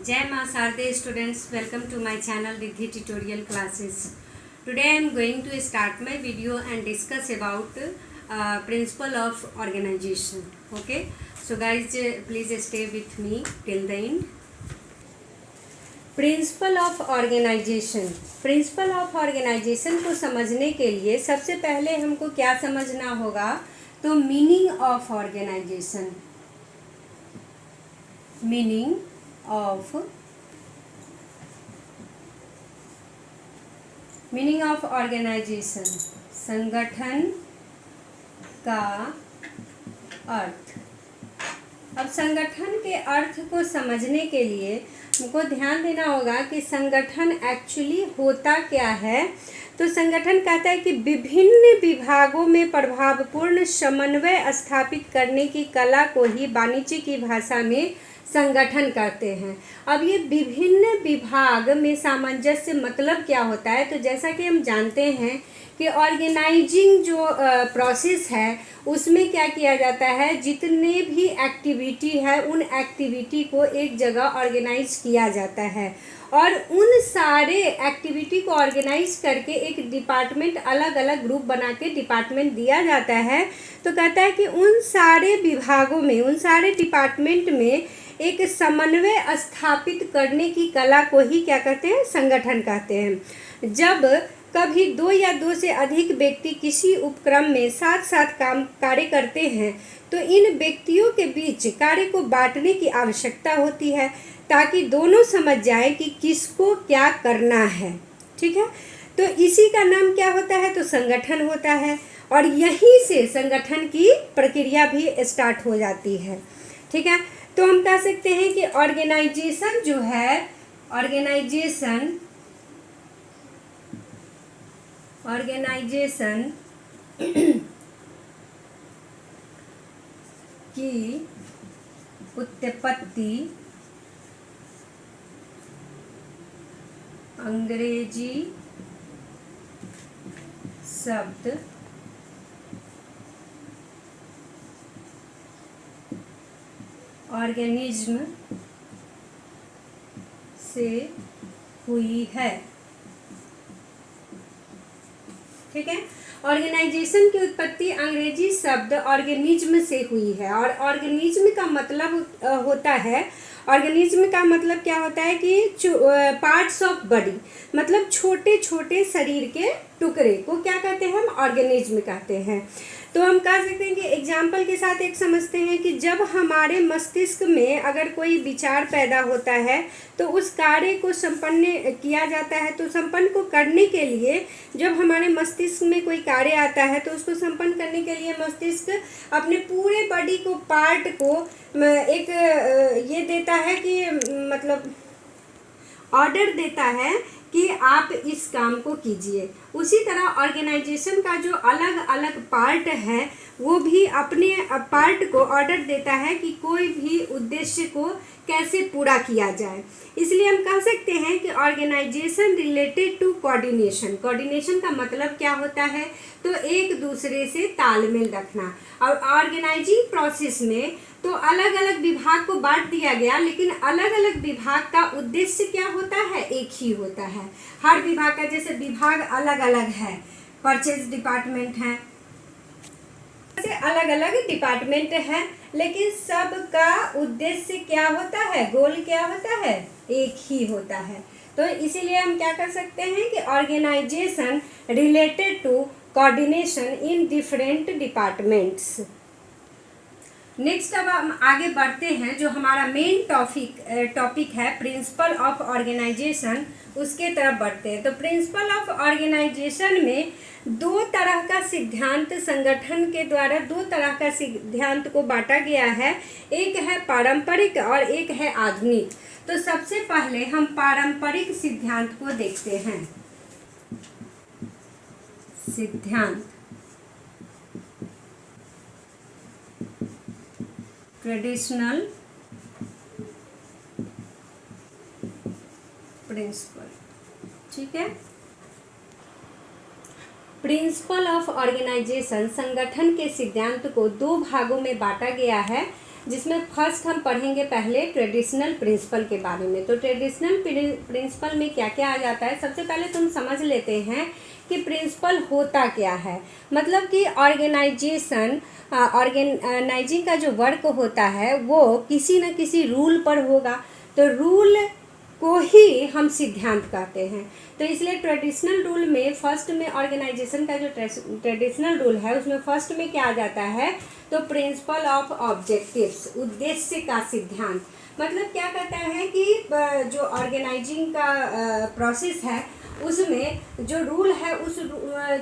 Jai Ma Sarde students, welcome to my channel Riddhi tutorial classes. Today I am going to start my video and discuss about principle of organization. Okay, so guys, please stay with me till the end. Principle of organization. Principle of organization को समझने के लिए सबसे पहले हमको क्या समझना होगा, तो meaning of organization. Meaning of organization, संगठन का अर्थ। अब संगठन के अर्थ को समझने के लिए हमको ध्यान देना होगा कि संगठन एक्चुअली होता क्या है। तो संगठन कहता है कि विभिन्न विभागों में प्रभावपूर्ण समन्वय स्थापित करने की कला को ही वाणिज्य की भाषा में संगठन करते हैं। अब ये विभिन्न विभाग में सामंजस्य मतलब क्या होता है, तो जैसा कि हम जानते हैं कि ऑर्गेनाइजिंग जो प्रोसेस है उसमें क्या किया जाता है, जितने भी एक्टिविटी है उन एक्टिविटी को एक जगह ऑर्गेनाइज किया जाता है और उन सारे एक्टिविटी को ऑर्गेनाइज करके एक डिपार्टमेंट, अलग अलग ग्रुप बना के डिपार्टमेंट दिया जाता है। तो कहता है कि उन सारे विभागों में, उन सारे डिपार्टमेंट में एक समन्वय स्थापित करने की कला को ही क्या कहते हैं, संगठन कहते हैं। जब कभी दो या दो से अधिक व्यक्ति किसी उपक्रम में साथ साथ कार्य करते हैं तो इन व्यक्तियों के बीच कार्य को बांटने की आवश्यकता होती है ताकि दोनों समझ जाए कि किसको क्या करना है। ठीक है, तो इसी का नाम क्या होता है, तो संगठन होता है और यहीं से संगठन की प्रक्रिया भी स्टार्ट हो जाती है। ठीक है, तो हम कह सकते हैं कि ऑर्गेनाइजेशन जो है, ऑर्गेनाइजेशन की उत्पत्ति अंग्रेजी शब्द ऑर्गेनिज्म से हुई है। ठीक है, ऑर्गेनाइजेशन की उत्पत्ति अंग्रेजी शब्द ऑर्गेनिज्म से हुई है और ऑर्गेनिज्म का मतलब होता है, ऑर्गेनिज्म का मतलब क्या होता है कि पार्ट्स ऑफ बॉडी, मतलब छोटे छोटे शरीर के टुकड़े को क्या कहते हैं, हम ऑर्गेनिज्म कहते हैं। तो हम कह सकते हैं कि एग्जाम्पल के साथ एक समझते हैं कि जब हमारे मस्तिष्क में अगर कोई विचार पैदा होता है तो उस कार्य को संपन्न किया जाता है। तो संपन्न को करने के लिए जब हमारे मस्तिष्क में कोई कार्य आता है तो उसको संपन्न करने के लिए मस्तिष्क अपने पूरे बॉडी को, पार्ट को एक ये देता है कि मतलब ऑर्डर देता है कि आप इस काम को कीजिए। उसी तरह ऑर्गेनाइजेशन का जो अलग अलग पार्ट है वो भी अपने पार्ट को ऑर्डर देता है कि कोई भी उद्देश्य को कैसे पूरा किया जाए। इसलिए हम कह सकते हैं कि organization related to coordination. Coordination का मतलब क्या होता है, तो एक दूसरे से तालमेल रखना। और ऑर्गेनाइजिंग प्रोसेस में तो अलग अलग विभाग को बांट दिया गया, लेकिन अलग अलग विभाग का उद्देश्य क्या होता है, एक ही होता है। हर विभाग का जैसे विभाग अलग अलग है, परचेज डिपार्टमेंट है, ऐसे अलग अलग डिपार्टमेंट है, लेकिन सबका उद्देश्य क्या होता है, गोल क्या होता है, एक ही होता है। तो इसीलिए हम क्या कर सकते हैं कि organization related to coordination in different departments. Next अब हम आगे बढ़ते हैं, जो हमारा मेन टॉपिक है प्रिंसिपल ऑफ ऑर्गेनाइजेशन, उसके तरफ बढ़ते हैं। तो प्रिंसिपल ऑफ ऑर्गेनाइजेशन में दो तरह का सिद्धांत, संगठन के द्वारा दो तरह का सिद्धांत को बांटा गया है, एक है पारंपरिक और एक है आधुनिक। तो सबसे पहले हम पारंपरिक सिद्धांत को देखते हैं। सिद्धांत, ट्रेडिशनल प्रिंसिपल। ठीक है, प्रिंसिपल ऑफ ऑर्गेनाइजेशन संगठन के सिद्धांत को दो भागों में बांटा गया है। जिसमें फर्स्ट हम पढ़ेंगे पहले ट्रेडिशनल प्रिंसिपल के बारे में। तो ट्रेडिशनल प्रिंसिपल में क्या क्या आ जाता है, सबसे पहले तुम समझ लेते हैं कि प्रिंसिपल होता क्या है। मतलब कि ऑर्गेनाइजिंग का जो वर्क होता है वो किसी न किसी रूल पर होगा, तो रूल को ही हम सिद्धांत कहते हैं। तो इसलिए ट्रेडिशनल रूल में फर्स्ट में ऑर्गेनाइजेशन का जो ट्रेडिशनल रूल है उसमें फर्स्ट में क्या आ जाता है, तो प्रिंसिपल ऑफ ऑब्जेक्टिव्स, उद्देश्य का सिद्धांत। मतलब क्या कहता है कि जो ऑर्गेनाइजिंग का प्रोसेस है उसमें जो रूल है उस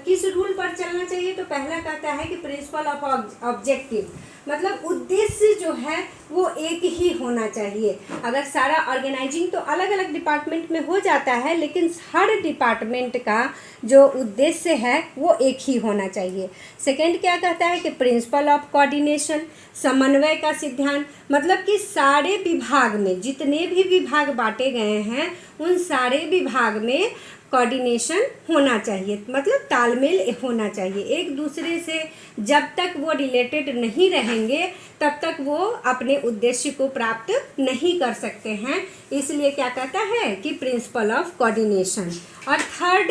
किस रूल पर चलना चाहिए, तो पहला कहता है कि प्रिंसिपल ऑफ ऑब्जेक्टिव, मतलब उद्देश्य जो है वो एक ही होना चाहिए। अगर सारा ऑर्गेनाइजिंग तो अलग अलग डिपार्टमेंट में हो जाता है, लेकिन हर डिपार्टमेंट का जो उद्देश्य है वो एक ही होना चाहिए। सेकंड क्या कहता है कि प्रिंसिपल ऑफ कोऑर्डिनेशन, समन्वय का सिद्धांत। मतलब कि सारे विभाग में जितने भी विभाग बांटे गए हैं उन सारे विभाग में कोऑर्डिनेशन होना चाहिए, मतलब तालमेल होना चाहिए एक दूसरे से। जब तक वो रिलेटेड नहीं रहेंगे तब तक वो अपने उद्देश्य को प्राप्त नहीं कर सकते हैं। इसलिए क्या कहता है कि प्रिंसिपल ऑफ कोऑर्डिनेशन। और थर्ड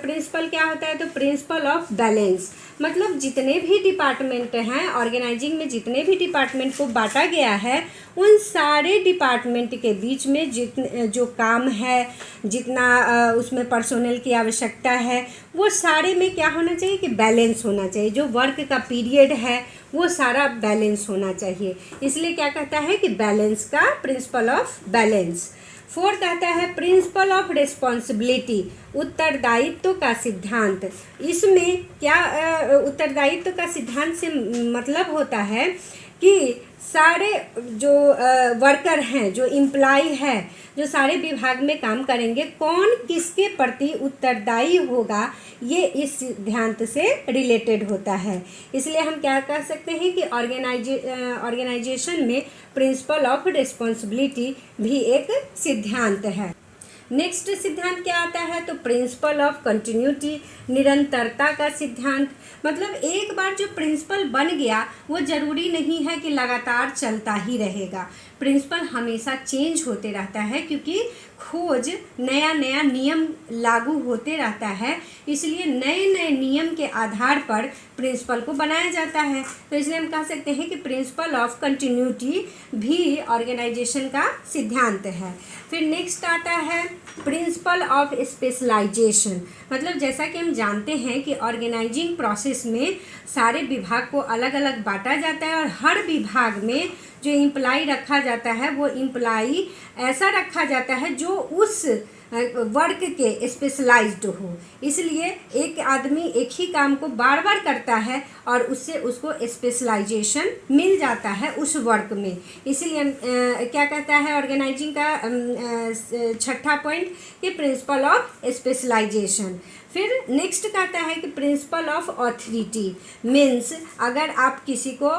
प्रिंसिपल क्या होता है, तो प्रिंसिपल ऑफ बैलेंस। मतलब जितने भी डिपार्टमेंट हैं ऑर्गेनाइजिंग में, जितने भी डिपार्टमेंट को बांटा गया है उन सारे डिपार्टमेंट के बीच में जो काम है, जितना उसमें पर्सोनल की आवश्यकता है, वो सारे में क्या होना चाहिए कि बैलेंस होना चाहिए। जो वर्क का पीरियड है वो सारा बैलेंस होना चाहिए। इसलिए क्या कहता है कि बैलेंस का प्रिंसिपल ऑफ बैलेंस। फोर्थ आता है प्रिंसिपल ऑफ रिस्पॉन्सिबिलिटी, उत्तरदायित्व का सिद्धांत। इसमें क्या उत्तरदायित्व का सिद्धांत से मतलब होता है कि सारे जो वर्कर हैं, जो एम्प्लॉय है, जो सारे विभाग में काम करेंगे, कौन किसके प्रति उत्तरदायी होगा, ये इस सिद्धांत से रिलेटेड होता है। इसलिए हम क्या कह सकते हैं कि ऑर्गेनाइजेशन में प्रिंसिपल ऑफ रिस्पॉन्सिबिलिटी भी एक सिद्धांत है। नेक्स्ट सिद्धांत क्या आता है, तो प्रिंसिपल ऑफ कंटिन्यूटी, निरंतरता का सिद्धांत। मतलब एक बार जो प्रिंसिपल बन गया वो ज़रूरी नहीं है कि लगातार चलता ही रहेगा। प्रिंसिपल हमेशा चेंज होते रहता है, क्योंकि खोज नया नया नियम लागू होते रहता है। इसलिए नए नए नियम के आधार पर प्रिंसिपल को बनाया जाता है। तो इसलिए हम कह सकते हैं कि प्रिंसिपल ऑफ कंटिन्यूटी भी ऑर्गेनाइजेशन का सिद्धांत है। फिर नेक्स्ट आता है प्रिंसिपल ऑफ स्पेशलाइजेशन। मतलब जैसा कि हम जानते हैं कि ऑर्गेनाइजिंग प्रोसेस में सारे विभाग को अलग अलग बांटा जाता है और हर विभाग में जो एम्प्लॉय रखा जाता है वो एम्प्लॉय ऐसा रखा जाता है जो उस वर्क के स्पेशलाइज्ड हो। इसलिए एक आदमी एक ही काम को बार बार करता है और उससे उसको स्पेशलाइजेशन मिल जाता है उस वर्क में। इसलिए क्या कहता है ऑर्गेनाइजिंग का छठा पॉइंट कि प्रिंसिपल ऑफ स्पेशलाइजेशन। फिर नेक्स्ट कहता है कि प्रिंसिपल ऑफ ऑथोरिटी, मीन्स अगर आप किसी को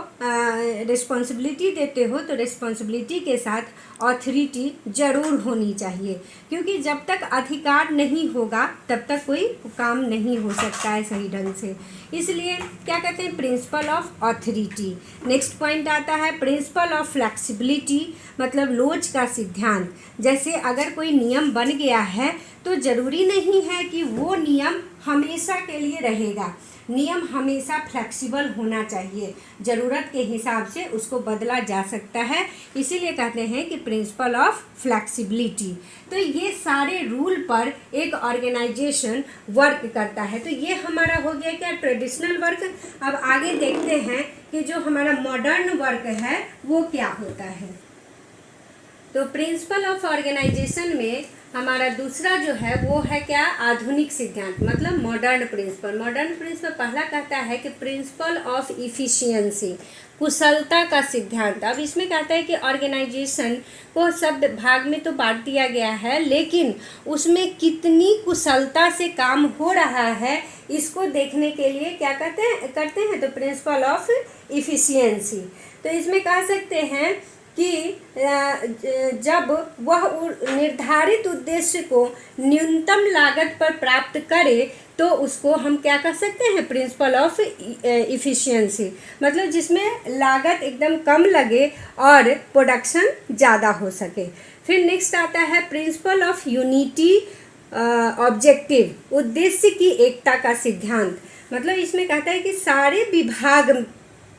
रिस्पॉन्सिबिलिटी देते हो तो रिस्पॉन्सिबिलिटी के साथ ऑथोरिटी ज़रूर होनी चाहिए, क्योंकि जब तक अधिकार नहीं होगा तब तक कोई काम नहीं हो सकता है सही ढंग से। इसलिए क्या कहते हैं principle of authority. Next point आता है प्रिंसिपल ऑफ फ्लेक्सिबिलिटी, मतलब लोच का सिद्धांत। जैसे अगर कोई नियम बन गया है तो ज़रूरी नहीं है कि वो नियम हमेशा के लिए रहेगा। नियम हमेशा फ्लेक्सिबल होना चाहिए, ज़रूरत के हिसाब से उसको बदला जा सकता है। इसीलिए कहते हैं कि प्रिंसिपल ऑफ फ्लेक्सिबिलिटी। तो ये सारे रूल पर एक ऑर्गेनाइजेशन वर्क करता है। तो ये हमारा हो गया क्या ट्रेडिशनल वर्क। अब आगे देखते हैं कि जो हमारा मॉडर्न वर्क है वो क्या होता है। तो प्रिंसिपल ऑफ ऑर्गेनाइजेशन में हमारा दूसरा जो है वो है क्या, आधुनिक सिद्धांत, मतलब मॉडर्न प्रिंसिपल। मॉडर्न प्रिंसिपल पहला कहता है कि प्रिंसिपल ऑफ इफिशियंसी, कुशलता का सिद्धांत। अब इसमें कहता है कि ऑर्गेनाइजेशन को सब भाग में तो बांट दिया गया है, लेकिन उसमें कितनी कुशलता से काम हो रहा है इसको देखने के लिए क्या करते हैं तो प्रिंसिपल ऑफ इफिशियंसी। तो इसमें कह सकते हैं कि जब वह निर्धारित उद्देश्य को न्यूनतम लागत पर प्राप्त करे तो उसको हम क्या कर सकते हैं, प्रिंसिपल ऑफ इफ़िशियंसी, मतलब जिसमें लागत एकदम कम लगे और प्रोडक्शन ज़्यादा हो सके। फिर नेक्स्ट आता है प्रिंसिपल ऑफ यूनिटी ऑब्जेक्टिव, उद्देश्य की एकता का सिद्धांत। मतलब इसमें कहता है कि सारे विभाग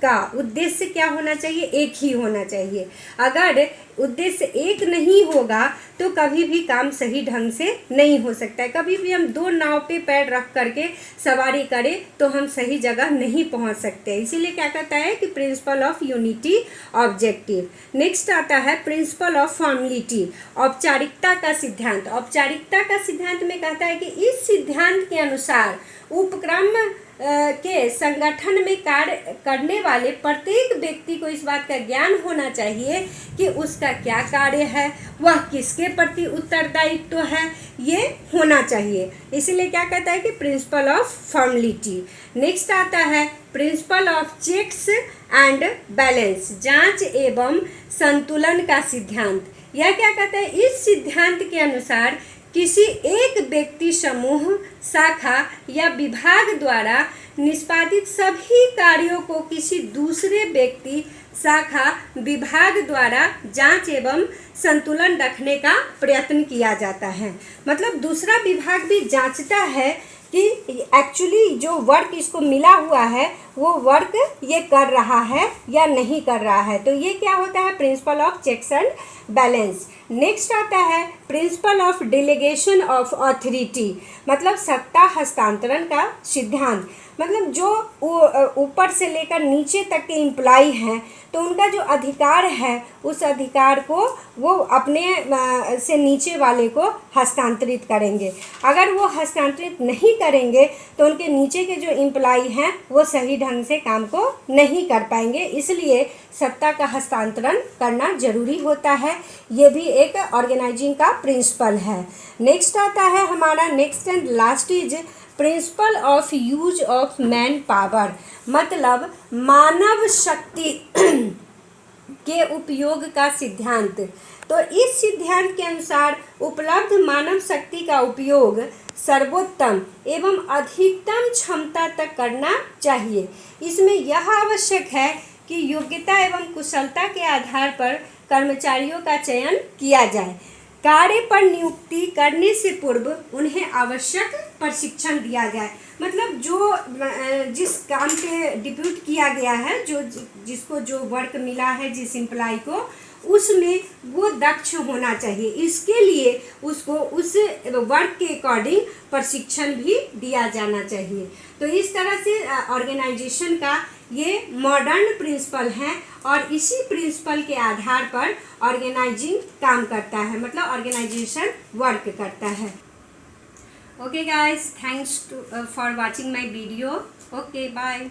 का उद्देश्य क्या होना चाहिए, एक ही होना चाहिए। अगर उद्देश्य एक नहीं होगा तो कभी भी काम सही ढंग से नहीं हो सकता है। कभी भी हम दो नाव पे पैर रख करके सवारी करें तो हम सही जगह नहीं पहुंच सकते। इसीलिए क्या कहता है कि principle of unity objective. Next आता है प्रिंसिपल ऑफ फॉर्मेलिटी, औपचारिकता का सिद्धांत। औपचारिकता का सिद्धांत में कहता है कि इस सिद्धांत के अनुसार उपक्रम के संगठन में कार्य करने वाले प्रत्येक व्यक्ति को इस बात का ज्ञान होना चाहिए कि उसका क्या कार्य है, वह किसके प्रति उत्तरदायित्व है, ये होना चाहिए। इसलिए क्या कहता है कि प्रिंसिपल ऑफ फॉर्मेलिटी। नेक्स्ट आता है principle of checks and balance, जांच एवं संतुलन का सिद्धांत। यह क्या कहता है, इस सिद्धांत के अनुसार किसी एक व्यक्ति, समूह, शाखा या विभाग द्वारा निष्पादित सभी कार्यों को किसी दूसरे व्यक्ति, शाखा, विभाग द्वारा जांच एवं संतुलन रखने का प्रयत्न किया जाता है। मतलब दूसरा विभाग भी जांचता है कि एक्चुअली जो वर्क इसको मिला हुआ है वो वर्क ये कर रहा है या नहीं कर रहा है। तो ये क्या होता है, principle of checks and balance. Next आता है principle of delegation of authority, मतलब सत्ता हस्तांतरण का सिद्धांत। मतलब जो ऊपर से लेकर नीचे तक के एम्प्लॉय हैं तो उनका जो अधिकार है उस अधिकार को वो अपने से नीचे वाले को हस्तांतरित करेंगे। अगर वो हस्तांतरित नहीं करेंगे तो उनके नीचे के जो एम्प्लॉय हैं वो सही ढंग से काम को नहीं कर पाएंगे। इसलिए सत्ता का हस्तांतरण करना जरूरी होता है। ये भी एक ऑर्गेनाइजिंग का प्रिंसिपल है। नेक्स्ट आता है हमारा next and last is principle of use of man power, मतलब मानव शक्ति के उपयोग का सिद्धांत। तो इस सिद्धांत के अनुसार उपलब्ध मानव शक्ति का उपयोग सर्वोत्तम एवं अधिकतम क्षमता तक करना चाहिए। इसमें यह आवश्यक है कि योग्यता एवं कुशलता के आधार पर कर्मचारियों का चयन किया जाए। कार्य पर नियुक्ति करने से पूर्व उन्हें आवश्यक प्रशिक्षण दिया जाए। मतलब जो जिस काम पे डिप्यूट किया गया है, जिसको जो वर्क मिला है, जिस एम्प्लॉय को, उसमें वो दक्ष होना चाहिए। इसके लिए उसको उस वर्क के अकॉर्डिंग प्रशिक्षण भी दिया जाना चाहिए। तो इस तरह से ऑर्गेनाइजेशन का ये मॉडर्न प्रिंसिपल हैं और इसी प्रिंसिपल के आधार पर ऑर्गेनाइजिंग काम करता है, मतलब ऑर्गेनाइजेशन वर्क करता है। Okay guys, thanks for watching my video. Okay, bye.